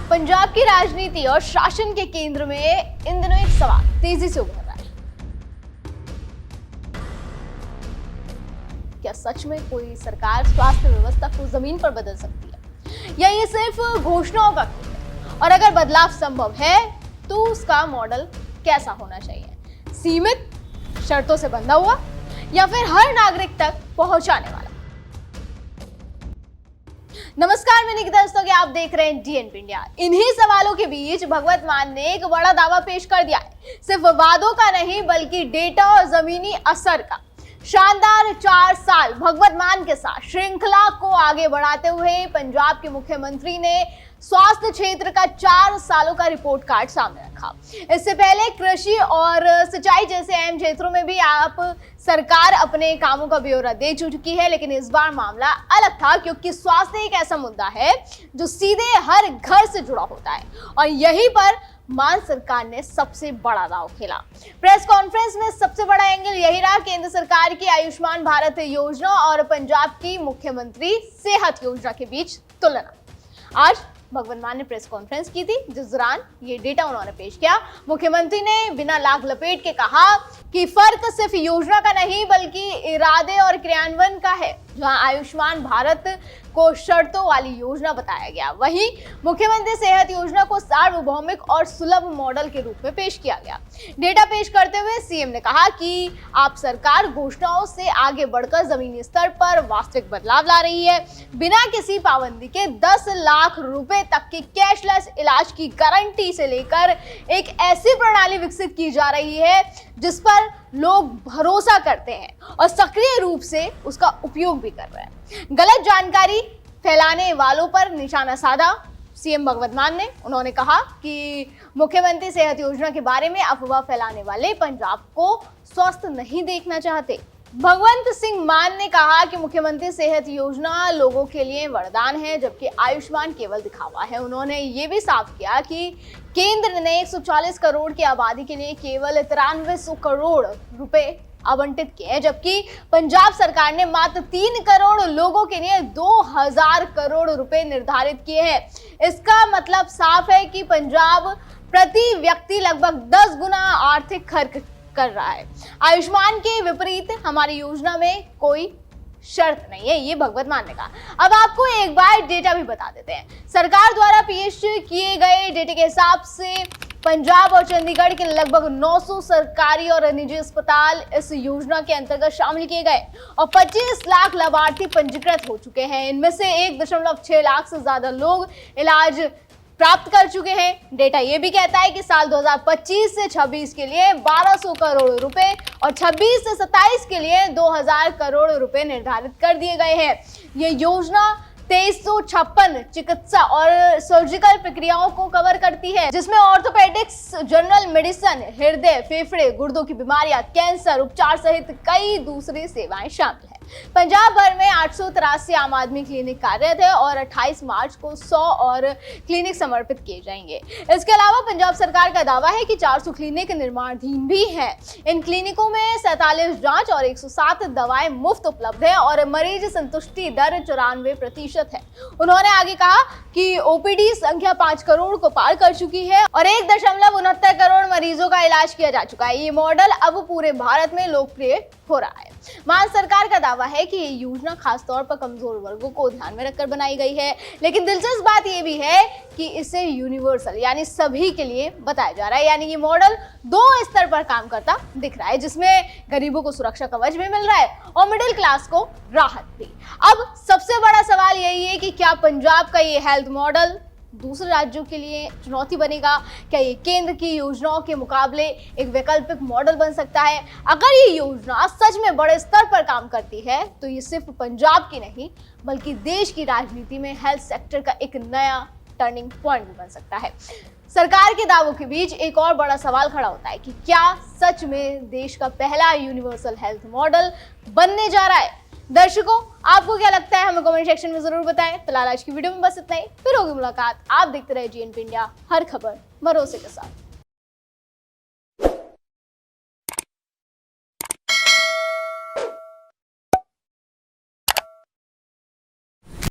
पंजाब की राजनीति और शासन के केंद्र में इन दिनों एक सवाल तेजी से उभर रहा है। क्या सच में कोई सरकार स्वास्थ्य व्यवस्था को जमीन पर बदल सकती है, या ये सिर्फ घोषणाओं का खेल है? और अगर बदलाव संभव है तो उसका मॉडल कैसा होना चाहिए? सीमित, शर्तों से बंधा हुआ, या फिर हर नागरिक तक पहुंचाने वाला? नमस्कार, मैं निकिता रस्तोगी, आप देख रहे हैं डीएनपी इंडिया। इन्हीं सवालों के बीच भगवत मान ने एक बड़ा दावा पेश कर दिया है, सिर्फ वादों का नहीं बल्कि डेटा और जमीनी असर का। शानदार 4 साल भगवत मान के साथ श्रृंखला को आगे बढ़ाते हुए पंजाब के मुख्यमंत्री ने स्वास्थ्य क्षेत्र का 4 सालों का रिपोर्ट कार्ड सामने रखा। इससे पहले कृषि और सिंचाई जैसे अहम क्षेत्रों में भी आप सरकार अपने कामों का ब्यौरा दे चुकी है, लेकिन इस बार मामला अलग था, क्योंकि स्वास्थ्य एक ऐसा मुद्दा है जो सीधे हर घर से जुड़ा होता है। और यहीं पर मान सरकार ने सबसे बड़ा दांव खेला। प्रेस कॉन्फ्रेंस में सबसे बड़ा एंगल यही रहा, केंद्र सरकार की आयुष्मान भारत योजना और पंजाब की मुख्यमंत्री सेहत योजना के बीच तुलना। आज भगवत मान ने प्रेस कॉन्फ्रेंस की थी, जिस दौरान ये डेटा उन्होंने पेश किया। मुख्यमंत्री ने बिना लाग लपेट के कहा कि फर्क सिर्फ योजना का नहीं बल्कि इरादे और क्रियान्वयन का है। जहां आयुष्मान भारत को शर्तों वाली योजना बताया गया, वहीं मुख्यमंत्री सेहत योजना को सार्वभौमिक और सुलभ मॉडल के रूप में पेश किया गया। डेटा पेश करते हुए सीएम ने कहा कि आप सरकार घोषणाओं से आगे बढ़कर जमीनी स्तर पर वास्तविक बदलाव ला रही है। बिना किसी पाबंदी के 10 लाख रुपए तक की कैशलेस इलाज की गारंटी से लेकर एक ऐसी प्रणाली विकसित की जा रही है जिस पर लोग भरोसा करते हैं और सक्रिय रूप से उसका उपयोग भी कर रहे हैं। गलत जानकारी फैलाने वालों पर निशाना साधा सीएम भगवत मान ने। उन्होंने कहा कि मुख्यमंत्री सेहत योजना के बारे में अफवाह फैलाने वाले पंजाब को स्वस्थ नहीं देखना चाहते। भगवंत सिंह मान ने कहा कि मुख्यमंत्री सेहत योजना लोगों के लिए वरदान है, जबकि आयुष्मान केवल दिखावा है। उन्होंने ये भी साफ किया कि केंद्र ने 140 करोड़ की आबादी के लिए केवल 9300 करोड़ रुपए आवंटित किए हैं, जबकि पंजाब सरकार ने मात्र 3 करोड़ लोगों के लिए 2000 करोड़ रुपए निर्धारित किए हैं। इसका मतलब साफ है कि पंजाब प्रति व्यक्ति लगभग 10 गुना आर्थिक खर्च कर रहा है। आयुष्मान के विपरीत हमारी योजना में कोई शर्त नहीं है, ये भगवत मान ने कहा। अब आपको एक बार डेटा भी बता देते हैं। सरकार द्वारा पेश किए गए डेटा के हिसाब से पंजाब और चंडीगढ़ के लगभग 900 सरकारी और निजी अस्पताल इस योजना के अंतर्गत शामिल किए गए और 25 लाख लाभार्थी पंजीकृत हो चुके हैं। इनमें से 1.6 लाख से ज्यादा लोग इलाज प्राप्त कर चुके हैं। डेटा ये भी कहता है कि साल 2025 से 26 के लिए 1200 करोड़ रुपए और 26 से 27 के लिए 2000 करोड़ रुपए निर्धारित कर दिए गए हैं। ये योजना 2356 चिकित्सा और सर्जिकल प्रक्रियाओं को कवर करती है, जिसमें ऑर्थोपेडिक्स, जनरल मेडिसिन, हृदय, फेफड़े, गुर्दों की बीमारियां, कैंसर उपचार सहित कई दूसरी सेवाएं शामिल है। पंजाब भर में 883 आम आदमी क्लिनिक कार्यरत है और 28 मार्च को 100 और क्लिनिक समर्पित किए जाएंगे। इसके अलावा पंजाब सरकार का दावा है कि 400 क्लिनिक निर्माणाधीन भी हैं। इन क्लिनिकों में 47 जांच और 107 दवाएं मुफ्त उपलब्ध है और मरीज संतुष्टि दर 94% है। उन्होंने आगे कहा कि ओपीडी संख्या 5 करोड़ को पार कर चुकी है और 1.69 करोड़ मरीजों का इलाज किया जा चुका है। ये मॉडल अब पूरे भारत में लोकप्रिय हो रहा है। मान सरकार का दावा है कि ये योजना खासतौर पर कमजोर वर्गों को ध्यान में रखकर बनाई गई है, लेकिन दिलचस्प बात ये भी है कि इसे यूनिवर्सल यानी सभी के लिए बताया जा रहा है। यानी ये मॉडल 2 स्तर पर काम करता दिख रहा है, जिसमें गरीबों को सुरक्षा कवच भी मिल रहा है और मिडिल क्लास को राहत भी। अब सबसे बड़ा सवाल यही है कि क्या पंजाब का ये हेल्थ मॉडल दूसरे राज्यों के लिए चुनौती बनेगा? क्या ये केंद्र की योजनाओं के मुकाबले एक वैकल्पिक मॉडल बन सकता है? अगर ये योजना सच में बड़े स्तर पर काम करती है तो ये सिर्फ पंजाब की नहीं बल्कि देश की राजनीति में हेल्थ सेक्टर का एक नया टर्निंग पॉइंट भी बन सकता है। सरकार के दावों के बीच एक और बड़ा सवाल खड़ा होता है कि क्या सच में देश का पहला यूनिवर्सल हेल्थ मॉडल बनने जा रहा है? दर्शकों, आपको क्या लगता है? हमें कमेंट सेक्शन में जरूर बताएं। फिलहाल आज की वीडियो में बस इतना ही, फिर होगी मुलाकात। आप देखते रहे डीएनपी इंडिया, हर खबर भरोसे के साथ।